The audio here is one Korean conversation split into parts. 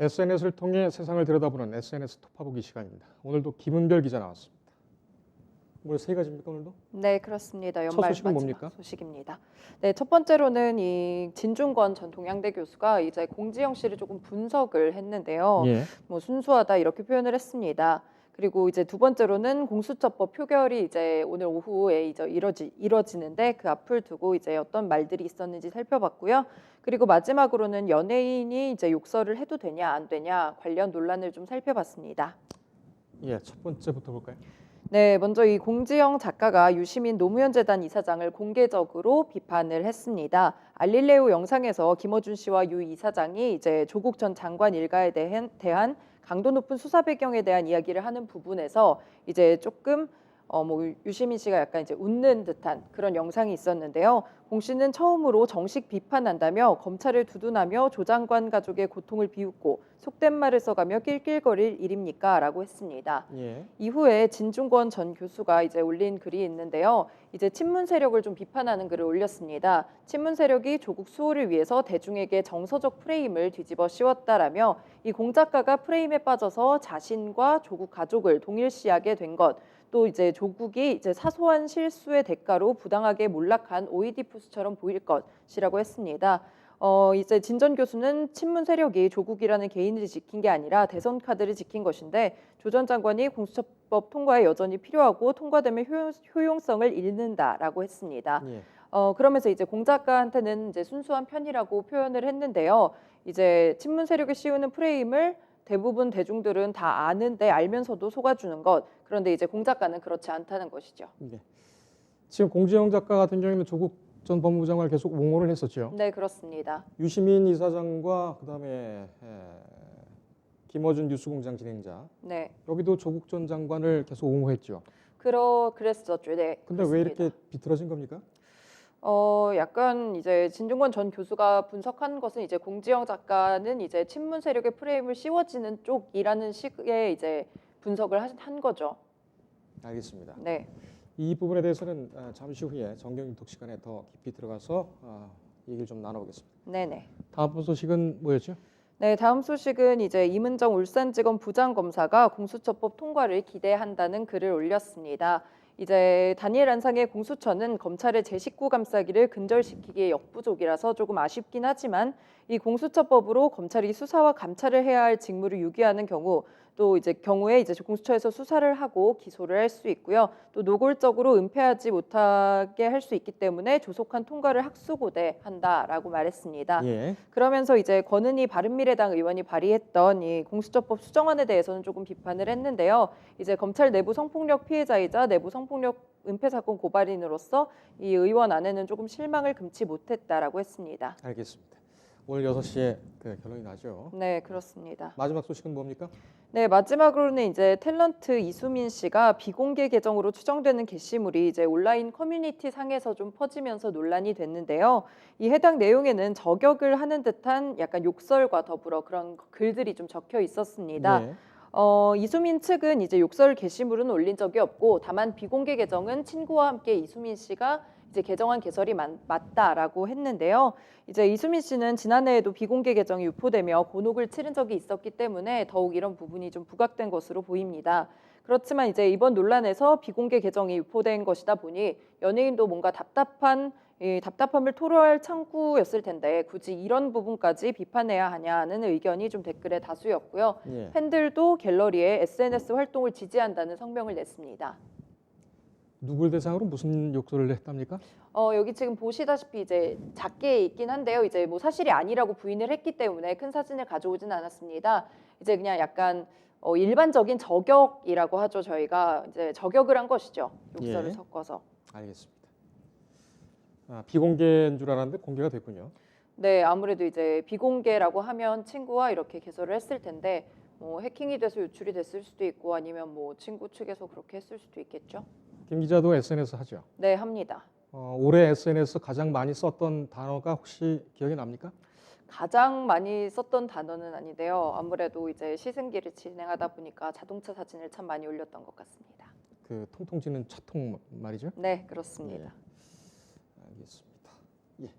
SNS를 통해 세상을 들여다보는 SNS 톱파보기 시간입니다. 오늘도 김은별 기자 나왔습니다. 오늘 세 가지입니까 오늘도? 네, 그렇습니다. 첫 연말 소식은 마지막 뭡니까? 소식입니다. 네, 첫 번째로는 이 진중권 전 동양대 교수가 이제 공지영 씨를 조금 분석을 했는데요. 예. 뭐 순수하다 이렇게 표현을 했습니다. 그리고 이제 두 번째로는 공수처법 표결이 이제 오늘 오후에 이제 이뤄지는데 그 앞을 두고 이제 어떤 말들이 있었는지 살펴봤고요. 그리고 마지막으로는 연예인이 이제 욕설을 해도 되냐 안 되냐 관련 논란을 좀 살펴봤습니다. 예, 첫 번째부터 볼까요? 네, 먼저 이 공지영 작가가 유시민 노무현재단 이사장을 공개적으로 비판을 했습니다. 알릴레오 영상에서 김어준 씨와 유 이사장이 이제 조국 전 장관 일가에 대한 강도 높은 수사 배경에 대한 이야기를 하는 부분에서 이제 조금 유시민 씨가 약간 이제 웃는 듯한 그런 영상이 있었는데요. 공 씨는 처음으로 정식 비판한다며 검찰을 두둔하며 조 장관 가족의 고통을 비웃고 속된 말을 써가며 낄낄거릴 일입니까?라고 했습니다. 예. 이후에 진중권 전 교수가 이제 올린 글이 있는데요. 이제 친문 세력을 좀 비판하는 글을 올렸습니다. 친문 세력이 조국 수호를 위해서 대중에게 정서적 프레임을 뒤집어 씌웠다라며 이 공 작가가 프레임에 빠져서 자신과 조국 가족을 동일시하게 된 것. 또 이제 조국이 이제 사소한 실수의 대가로 부당하게 몰락한 오이디푸스처럼 보일 것이라고 했습니다. 이제 진전 교수는 친문 세력이 조국이라는 개인을 지킨 게 아니라 대선 카드를 지킨 것인데 조 전 장관이 공수처법 통과에 여전히 필요하고 통과되면 효용성을 잃는다라고 했습니다. 예. 그러면서 이제 공 작가한테는 이제 순수한 편이라고 표현을 했는데요. 이제 친문 세력이 씌우는 프레임을 대부분 대중들은 다 아는데 알면서도 속아주는 것. 그런데 이제 공 작가는 그렇지 않다는 것이죠. 네. 지금 공지영 작가 같은 경우에는 조국 전 법무부 장관을 계속 옹호를 했었죠. 네, 그렇습니다. 유시민 이사장과 그다음에 김어준 뉴스공장 진행자. 네, 여기도 조국 전 장관을 계속 옹호했죠. 그랬었죠. 네. 근데 왜 이렇게 비틀어진 겁니까? 약간 이제 진중권 전 교수가 분석한 것은 이제 공지영 작가는 이제 친문 세력의 프레임을 씌워지는 쪽이라는 식의 이제 분석을 한 거죠. 알겠습니다. 네. 이 부분에 대해서는 잠시 후에 정경유톡 시간에 더 깊이 들어가서 얘기를 좀 나눠보겠습니다. 네네. 다음 소식은 뭐였죠? 네, 다음 소식은 이제 이문정 울산지검 부장검사가 공수처법 통과를 기대한다는 글을 올렸습니다. 이제 다니엘 안상의 공수처는 검찰의 제 식구 감싸기를 근절시키기에 역부족이라서 조금 아쉽긴 하지만 이 공수처법으로 검찰이 수사와 감찰을 해야 할 직무를 유기하는 경우에 이제 공수처에서 수사를 하고 기소를 할 수 있고요. 또 노골적으로 은폐하지 못하게 할 수 있기 때문에 조속한 통과를 학수고대한다라고 말했습니다. 예. 그러면서 이제 권은희 바른미래당 의원이 발의했던 이 공수처법 수정안에 대해서는 조금 비판을 했는데요. 이제 검찰 내부 성폭력 피해자이자 내부 성폭력 은폐 사건 고발인으로서 이 의원안에는 조금 실망을 금치 못했다라고 했습니다. 알겠습니다. 오늘 6시에 결론이 나죠. 네, 그렇습니다. 마지막 소식은 뭡니까? 네, 마지막으로는 이제 탤런트 이수민 씨가 비공개 계정으로 추정되는 게시물이 이제 온라인 커뮤니티 상에서 좀 퍼지면서 논란이 됐는데요. 이 해당 내용에는 저격을 하는 듯한 약간 욕설과 더불어 그런 글들이 좀 적혀 있었습니다. 네. 이수민 측은 이제 욕설 게시물은 올린 적이 없고 다만 비공개 계정은 친구와 함께 이수민 씨가 이제 개정한 개설이 맞다라고 했는데요. 이제 이수민 씨는 지난해에도 비공개 계정이 유포되며 곤혹을 치른 적이 있었기 때문에 더욱 이런 부분이 좀 부각된 것으로 보입니다. 그렇지만 이제 이번 논란에서 비공개 계정이 유포된 것이다 보니 연예인도 뭔가 답답함을 토로할 창구였을 텐데 굳이 이런 부분까지 비판해야 하냐는 의견이 좀 댓글에 다수였고요. 예. 팬들도 갤러리에 SNS 활동을 지지한다는 성명을 냈습니다. 누굴 대상으로 무슨 욕설을 했답니까? 여기 지금 보시다시피 이제 작게 있긴 한데요. 이제 뭐 사실이 아니라고 부인을 했기 때문에 큰 사진을 가져오진 않았습니다. 이제 그냥 약간 일반적인 저격이라고 하죠. 저희가 이제 저격을 한 것이죠. 욕설을 예. 섞어서. 알겠습니다. 비공개인 줄 알았는데 공개가 됐군요. 네, 아무래도 이제 비공개라고 하면 친구와 이렇게 개설을 했을 텐데 뭐 해킹이 돼서 유출이 됐을 수도 있고 아니면 뭐 친구 측에서 그렇게 했을 수도 있겠죠. 김 기자도 SNS 하죠? 네, 합니다. 올해 SNS 가장 많이 썼던 단어가 혹시 기억이 납니까? 가장 많이 썼던 단어는 아닌데요. 아무래도 이제 시승기를 진행하다 보니까 자동차 사진을 참 많이 올렸던 것 같습니다. 그 통통 찌는 차통 말이죠? 네, 그렇습니다. 예. 알겠습니다. 예.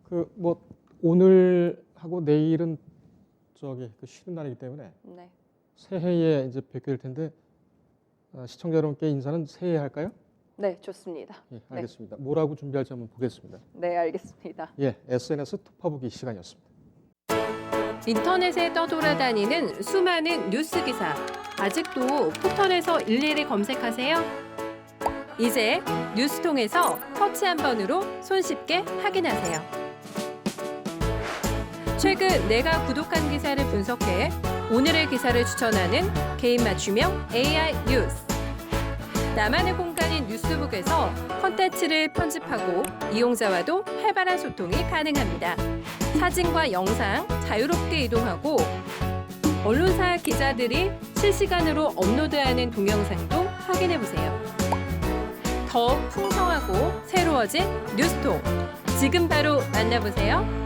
그 뭐 오늘 하고 내일은 저기 그 쉬는 날이기 때문에 네. 새해에 이제 뵙게 될 텐데 시청자 여러분께 인사는 새해에 할까요? 네, 좋습니다. 예, 알겠습니다. 뭐라고 준비할지 한번 보겠습니다. 네, 알겠습니다. 예, SNS 톱파보기 시간이었습니다. 인터넷에 떠돌아다니는 수많은 뉴스 기사. 아직도 포털에서 일일이 검색하세요? 이제 뉴스통에서 터치 한 번으로 손쉽게 확인하세요. 최근 내가 구독한 기사를 분석해 오늘의 기사를 추천하는 개인 맞춤형 AI 뉴스. 나만의 공간인 뉴스북에서 콘텐츠를 편집하고 이용자와도 활발한 소통이 가능합니다. 사진과 영상 자유롭게 이동하고 언론사 기자들이 실시간으로 업로드하는 동영상도 확인해보세요. 더욱 풍성하고 새로워진 뉴스통. 지금 바로 만나보세요.